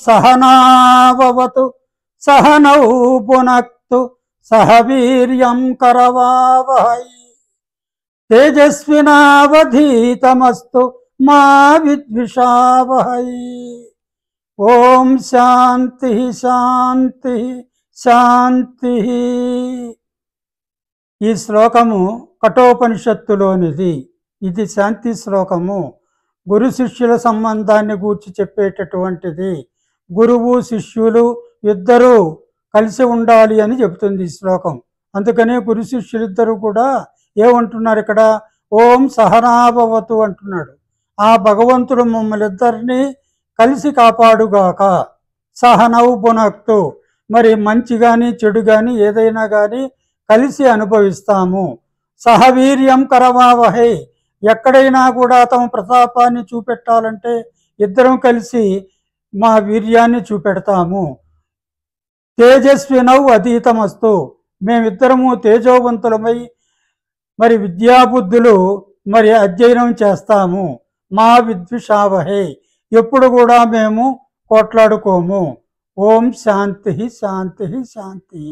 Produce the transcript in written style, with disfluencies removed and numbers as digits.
सहनाववतु सहनौ पुनक्तु सह वीर्यं करवावहै तेजस्विनावधीतमस्तु मा विद्विषावहै। ओम शांति शांति శాంతి. ఈ శ్లోకము కఠోపనిషత్తులోనిది. ఇది శాంతి శ్లోకము. గురు శిష్యుల సంబంధాన్ని గూర్చి చెప్పేటటువంటిది. గురువు శిష్యులు ఇద్దరూ కలిసి ఉండాలి అని చెబుతుంది ఈ శ్లోకం. అందుకనే గురు శిష్యులిద్దరూ కూడా ఏమంటున్నారు ఇక్కడ? ఓం సహనాభవతు అంటున్నాడు. ఆ భగవంతుడు మమ్మల్ని ఇద్దరిని కలిసి కాపాడుగాక. సహనౌ పునక్తు, మరి మంచి కానీ చెడు కానీ ఏదైనా కానీ కలిసి అనుభవిస్తాము. సహవీర్యం కరవావహై, ఎక్కడైనా కూడా తమ ప్రతాపాన్ని చూపెట్టాలంటే ఇద్దరం కలిసి మా వీర్యాన్ని చూపెడతాము. తేజస్వినౌ అధీతమస్తు, మేమిద్దరము తేజోవంతులమై మరి విద్యాబుద్ధులు మరి అధ్యయనం చేస్తాము. మా విద్విషావహై, ఎప్పుడు కూడా మేము కోట్లాడుకోము. ఓం శాంతి శాంతి శాంతి.